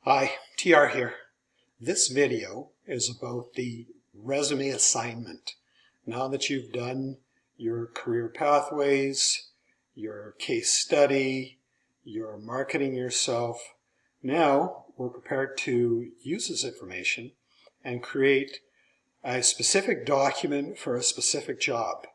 Hi, TR here. This video is about the resume assignment. Now that you've done your career pathways, your case study, your marketing yourself, now we're prepared to use this information and create a specific document for a specific job.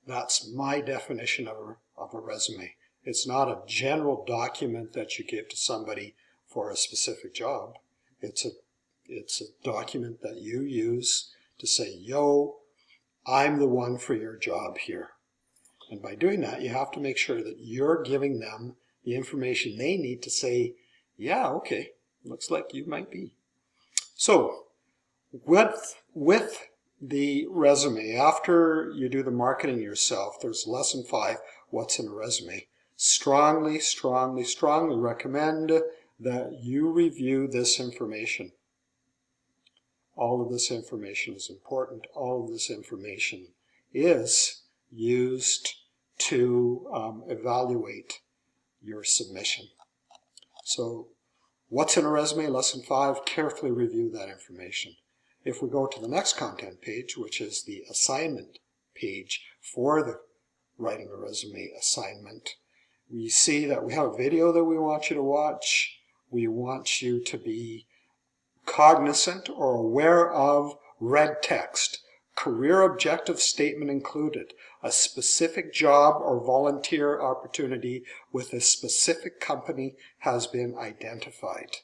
That's my definition of a resume. It's not a general document that you give to somebody for a specific job. It's a document that you use to say, yo, I'm the one for your job here. And by doing that, you have to make sure that you're giving them the information they need to say, yeah, okay, looks like you might be. So with the resume, after you do the marketing yourself, there's lesson 5, what's in a resume. Strongly recommend that you review this information. All of this information is important. All of this information is used to evaluate your submission. So what's in a resume? Lesson 5, carefully review that information. If we go to the next content page, which is the assignment page for the writing a resume assignment, we see that we have a video that we want you to watch. We want you to be cognizant or aware of red text, career objective statement included, a specific job or volunteer opportunity with a specific company has been identified.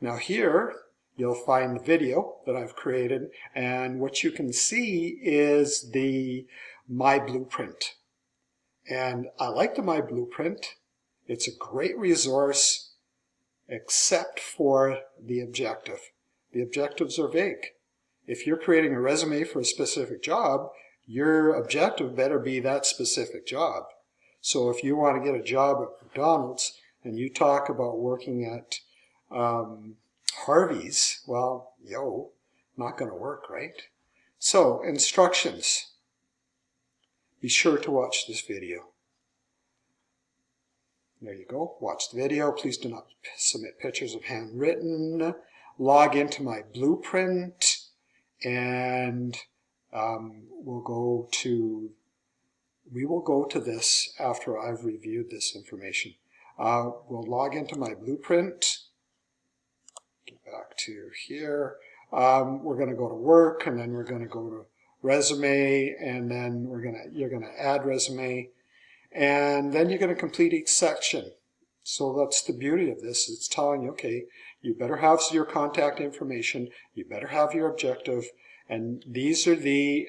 Now here, you'll find the video that I've created, and what you can see is the My Blueprint. And I like the My Blueprint. It's a great resource, except for the objective. The objectives are vague. If you're creating a resume for a specific job, your objective better be that specific job. So if you want to get a job at McDonald's and you talk about working at Harvey's, well, not going to work, right? So, instructions. Be sure to watch this video. There you go. Watch the video. Please do not submit pictures of handwritten. Log into My Blueprint, and we will go to this after I've reviewed this information. We'll log into My Blueprint. Get back to here. We're going to go to work, and then we're going to go to resume, and then you're going to add resume. And then you're going to complete each section. So that's the beauty of this. It's telling you, okay, you better have your contact information, you better have your objective, and these are the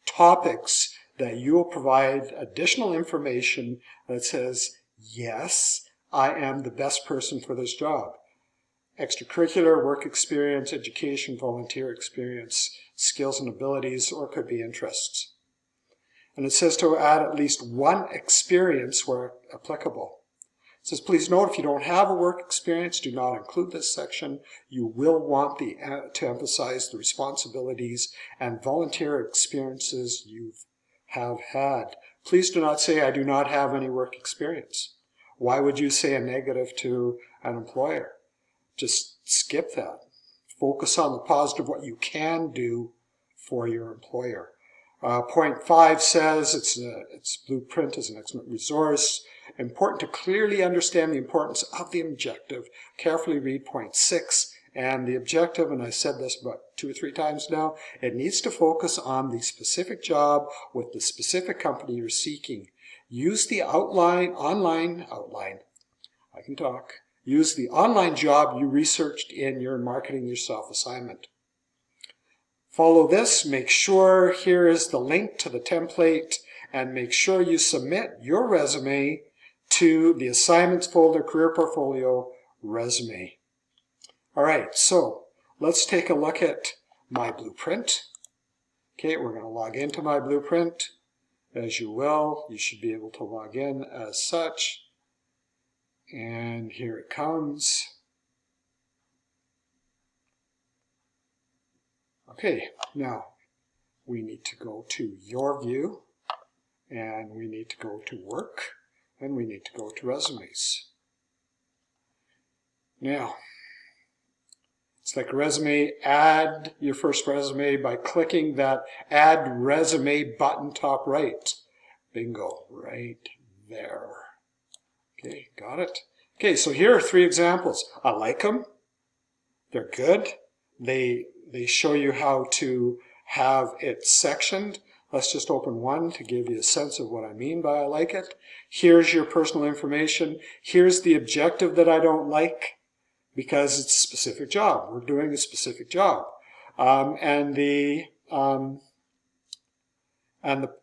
topics that you will provide additional information that says, yes, I am the best person for this job. Extracurricular, work experience, education, volunteer experience, skills and abilities, or could be interests. And it says to add at least one experience where applicable. It says, please note, if you don't have a work experience, do not include this section. You will want to emphasize the responsibilities and volunteer experiences you have had. Please do not say, I do not have any work experience. Why would you say a negative to an employer? Just skip that. Focus on the positive, what you can do for your employer. Point 5 says its Blueprint is an excellent resource. Important to clearly understand the importance of the objective. Carefully read point 6 and the objective, and I said this about 2 or 3 times now, it needs to focus on the specific job with the specific company you're seeking. Use the Use the online job you researched in your Marketing Yourself assignment. Follow this, make sure here is the link to the template, and make sure you submit your resume to the assignments folder, career portfolio, resume. All right, so let's take a look at My Blueprint. Okay, we're going to log into My Blueprint. As you will, you should be able to log in as such. And here it comes. Okay, now we need to go to Your View, and we need to go to Work, and we need to go to Resumes. Now, It's like a resume. Add your first resume by clicking that Add Resume button top right. Bingo, right there. Okay, got it? Okay, so here are 3 examples. I like them. They're good. They show you how to have it sectioned. Let's just open one to give you a sense of what I mean by I like it. Here's your personal information. Here's the objective that I don't like because it's a specific job. We're doing a specific job. And the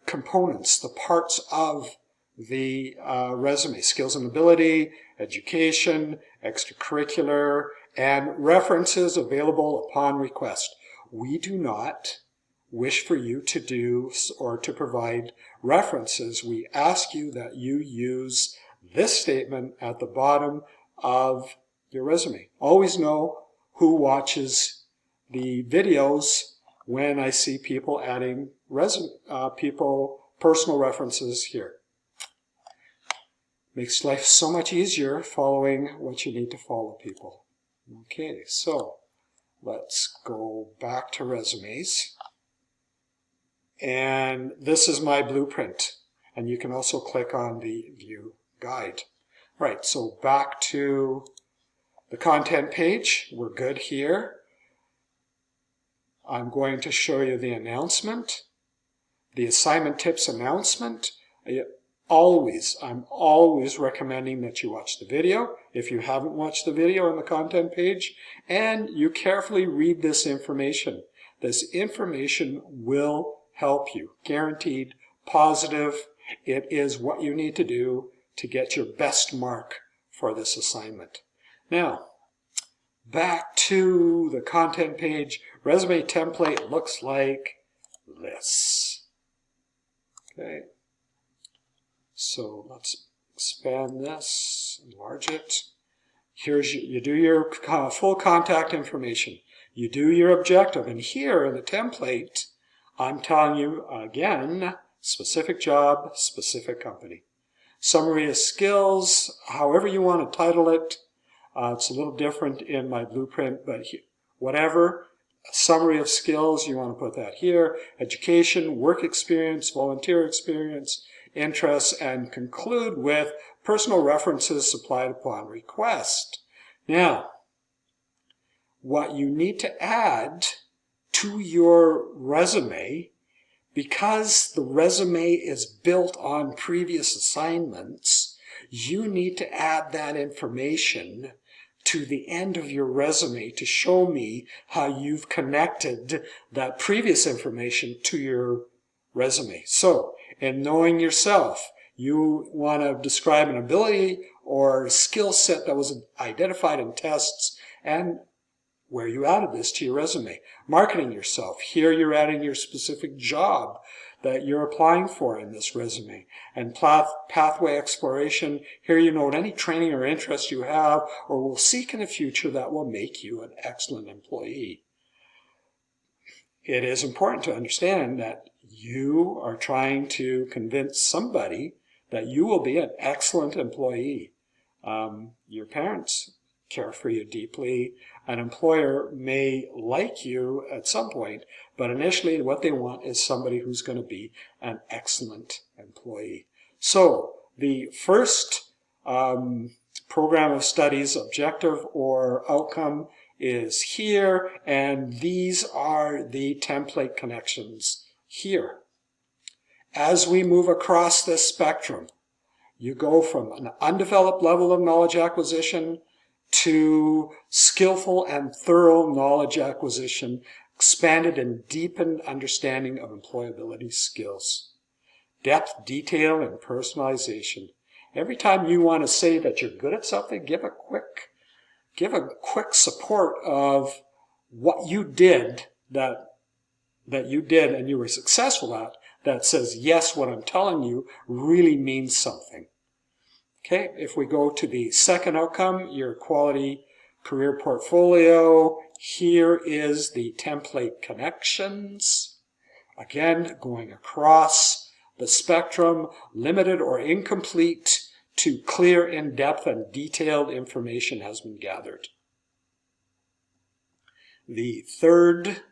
components, the parts of the resume: skills and ability, education, extracurricular, and references available upon request. We do not wish for you to do or to provide references. We ask you that you use this statement at the bottom of your resume. Always know who watches the videos when I see people adding personal references here. Makes life so much easier following what you need to follow, people. Okay, so let's go back to resumes. And this is my blueprint. And you can also click on the View Guide. Right, so back to the content page. We're good here. I'm going to show you the announcement, the assignment tips announcement. I'm always recommending that you watch the video if you haven't watched the video on the content page, and you carefully read this information. This information will help you. Guaranteed, positive. It is what you need to do to get your best mark for this assignment. Now, back to the content page. Resume template looks like this. Okay. So let's expand this, enlarge it. Here's you do your full contact information. You do your objective. And here in the template, I'm telling you again, specific job, specific company. Summary of skills, however you want to title it. It's a little different in my blueprint, but whatever. Summary of skills, you want to put that here. Education, work experience, volunteer experience, interests, and conclude with personal references supplied upon request. Now, what you need to add to your resume, because the resume is built on previous assignments, you need to add that information to the end of your resume to show me how you've connected that previous information to your resume. So, in knowing yourself, you want to describe an ability or skill set that was identified in tests and where you added this to your resume. Marketing yourself. Here you're adding your specific job that you're applying for in this resume. And pathway exploration. Here you note any training or interest you have or will seek in the future that will make you an excellent employee. It is important to understand that you are trying to convince somebody that you will be an excellent employee. Your parents care for you deeply. An employer may like you at some point, but initially what they want is somebody who's going to be an excellent employee. So the first program of studies, objective or outcome, is here, and these are the template connections here. As we move across this spectrum, you go from an undeveloped level of knowledge acquisition to skillful and thorough knowledge acquisition, expanded and deepened understanding of employability skills. Depth, detail, and personalization. Every time you want to say that you're good at something, give a quick support of what you did that you did and you were successful at, that says, yes, what I'm telling you really means something. Okay, if we go to the second outcome, your quality career portfolio, here is the template connections. Again, going across the spectrum, limited or incomplete to clear, in-depth, and detailed information has been gathered. the third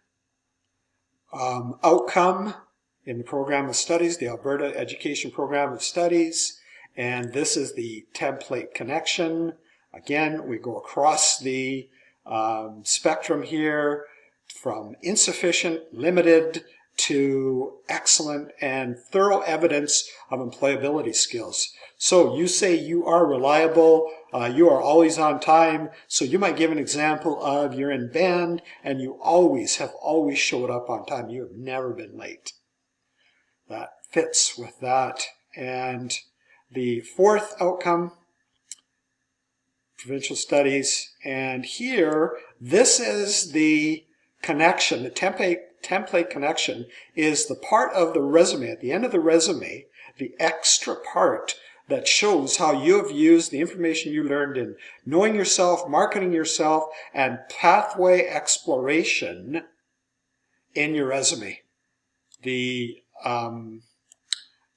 outcome in the program of studies, the Alberta Education Program of Studies, and this is the template connection. Again, we go across the spectrum here from insufficient, limited, to excellent and thorough evidence of employability skills. So you say you are reliable, you are always on time, so you might give an example of you're in band and you have always showed up on time. You have never been late. That fits with that. And the fourth outcome, provincial studies, and here, this is the connection, the template connection is the part of the resume, at the end of the resume, the extra part that shows how you have used the information you learned in knowing yourself, marketing yourself, and pathway exploration in your resume. The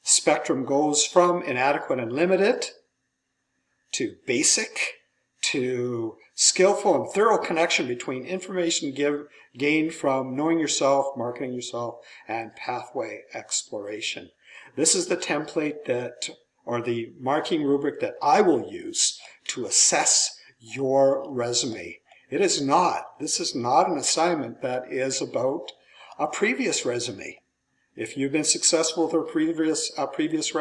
spectrum goes from inadequate and limited to basic to skillful and thorough connection between information gained from knowing yourself, marketing yourself, and pathway exploration. This is the template that, or the marking rubric that I will use to assess your resume. This is not an assignment that is about a previous resume. If you've been successful with a previous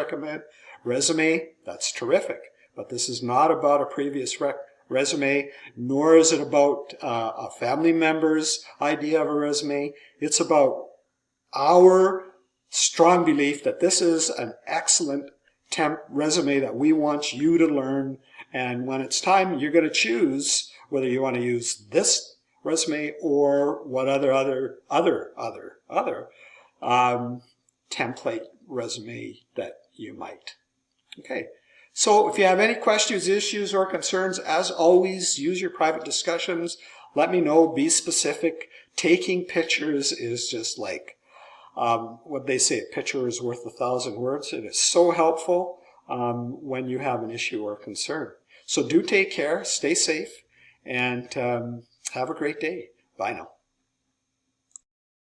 resume, that's terrific. But this is not about a previous resume, nor is it about a family member's idea of a resume. It's about our strong belief that this is an excellent resume that we want you to learn. And when it's time, you're going to choose whether you want to use this resume or what other template resume that you might. Okay. So if you have any questions, issues, or concerns, as always, use your private discussions. Let me know. Be specific. Taking pictures is just like what they say, a picture is worth 1,000 words. It is so helpful when you have an issue or concern. So do take care, stay safe, and have a great day. Bye now.